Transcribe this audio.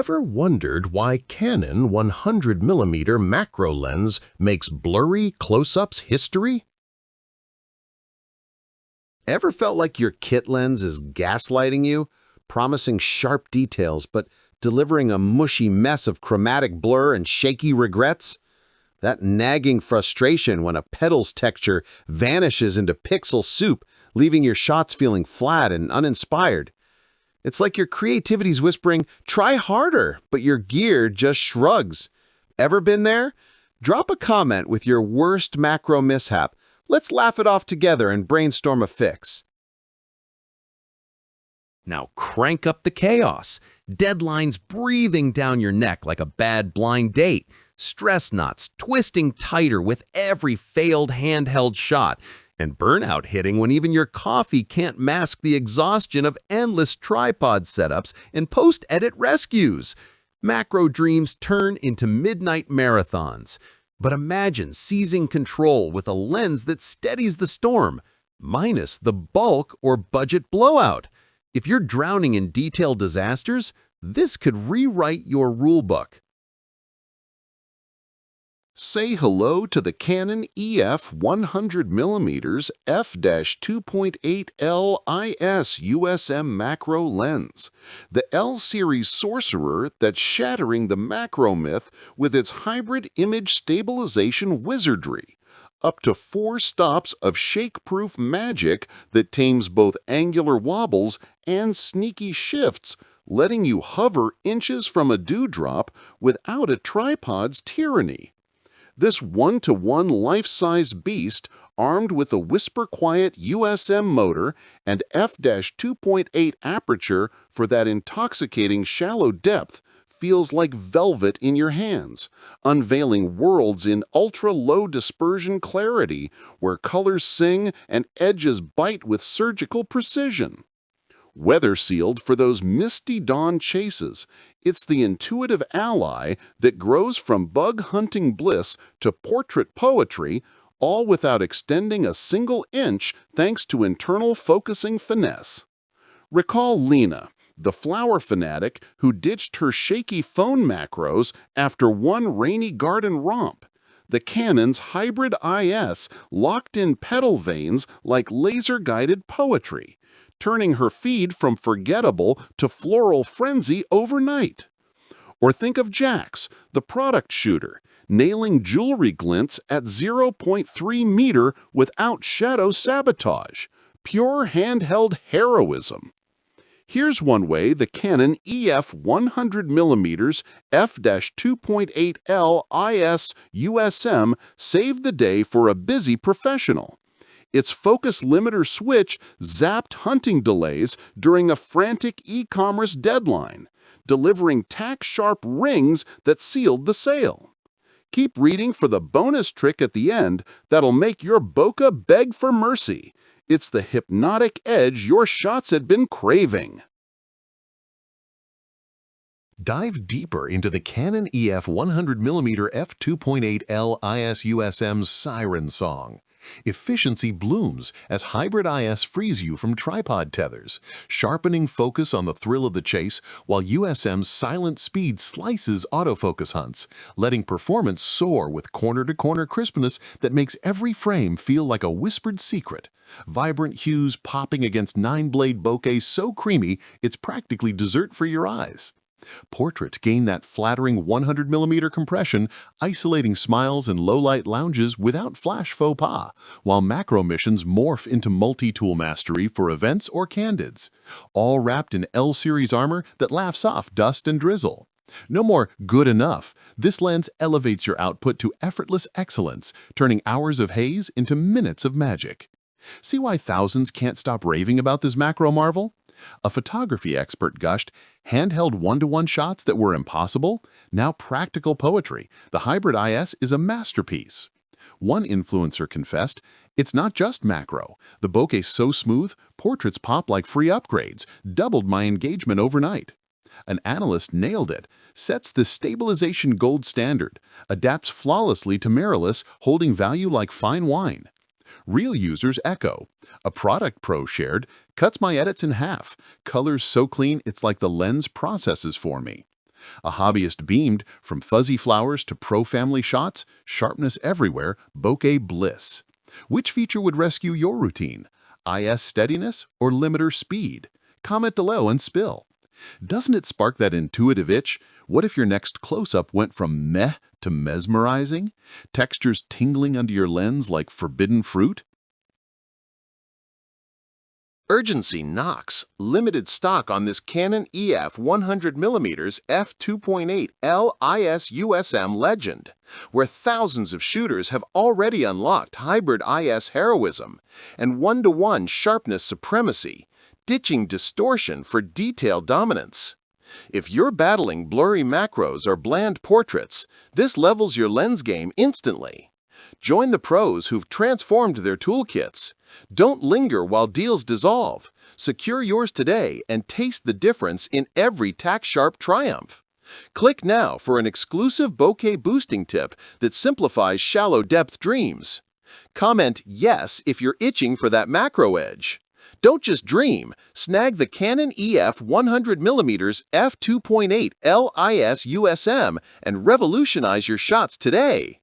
Ever wondered why Canon 100mm macro lens makes blurry close-ups history? Ever felt like your kit lens is gaslighting you, promising sharp details but delivering a mushy mess of chromatic blur and shaky regrets? That nagging frustration when a petal's texture vanishes into pixel soup, leaving your shots feeling flat and uninspired. It's like your creativity's whispering, try harder, but your gear just shrugs. Ever been there? Drop a comment with your worst macro mishap. Let's laugh it off together and brainstorm a fix. Now crank up the chaos. Deadlines breathing down your neck like a bad blind date. Stress knots twisting tighter with every failed handheld shot. And burnout hitting when even your coffee can't mask the exhaustion of endless tripod setups and post-edit rescues. Macro dreams turn into midnight marathons. But imagine seizing control with a lens that steadies the storm, minus the bulk or budget blowout. If you're drowning in detailed disasters, this could rewrite your rulebook. Say hello to the Canon EF 100mm f-2.8L IS USM macro lens, the L-series sorcerer that's shattering the macro myth with its hybrid image stabilization wizardry. Up to 4 stops of shake-proof magic that tames both angular wobbles and sneaky shifts, letting you hover inches from a dewdrop without a tripod's tyranny. This one-to-one life-size beast, armed with a whisper-quiet USM motor and f-2.8 aperture for that intoxicating shallow depth, feels like velvet in your hands, unveiling worlds in ultra-low dispersion clarity where colors sing and edges bite with surgical precision. Weather-sealed for those misty dawn chases, it's the intuitive ally that grows from bug-hunting bliss to portrait poetry, all without extending a single inch thanks to internal focusing finesse. Recall Lena, the flower fanatic who ditched her shaky phone macros after one rainy garden romp. The Canon's hybrid IS locked in petal veins like laser-guided poetry, turning her feed from forgettable to floral frenzy overnight. Or think of Jax, the product shooter, nailing jewelry glints at 0.3 meter without shadow sabotage. Pure handheld heroism. Here's one way the Canon EF 100mm f-2.8L IS USM saved the day for a busy professional. Its focus limiter switch zapped hunting delays during a frantic e-commerce deadline, delivering tack-sharp rings that sealed the sale. Keep reading for the bonus trick at the end that'll make your bokeh beg for mercy. It's the hypnotic edge your shots had been craving. Dive deeper into the Canon EF 100mm f2.8L IS USM's siren song. Efficiency blooms as hybrid IS frees you from tripod tethers, sharpening focus on the thrill of the chase, while USM's silent speed slices autofocus hunts, letting performance soar with corner-to-corner crispness that makes every frame feel like a whispered secret. Vibrant hues popping against 9-blade bokeh so creamy it's practically dessert for your eyes. Portraits gain that flattering 100mm compression, isolating smiles and low-light lounges without flash faux pas, while macro missions morph into multi-tool mastery for events or candids, all wrapped in L-series armor that laughs off dust and drizzle. No more good enough. This lens elevates your output to effortless excellence, turning hours of haze into minutes of magic. See why thousands can't stop raving about this macro marvel? A photography expert gushed, handheld one-to-one shots that were impossible? Now practical poetry. The hybrid IS is a masterpiece. One influencer confessed, it's not just macro. The bokeh's so smooth, portraits pop like free upgrades, doubled my engagement overnight. An analyst nailed it, sets the stabilization gold standard, adapts flawlessly to mirrorless, holding value like fine wine. Real users echo. A product pro shared, cuts my edits in half. Colors so clean it's like the lens processes for me. A hobbyist beamed, from fuzzy flowers to pro-family shots, sharpness everywhere, bokeh bliss. Which feature would rescue your routine? IS steadiness or limiter speed? Comment below and spill. Doesn't it spark that intuitive itch? What if your next close-up went from meh to mesmerizing? Textures tingling under your lens like forbidden fruit? Urgency knocks. Limited stock on this Canon EF 100mm f2.8 LIS USM Legend, where thousands of shooters have already unlocked hybrid IS heroism and one-to-one sharpness supremacy, ditching distortion for detail dominance. If you're battling blurry macros or bland portraits, this levels your lens game instantly. Join the pros who've transformed their toolkits. Don't linger while deals dissolve. Secure yours today and taste the difference in every tack-sharp triumph. Click now for an exclusive bokeh boosting tip that simplifies shallow depth dreams. Comment yes if you're itching for that macro edge. Don't just dream. Snag the Canon EF 100mm f2.8 LIS USM and revolutionize your shots today.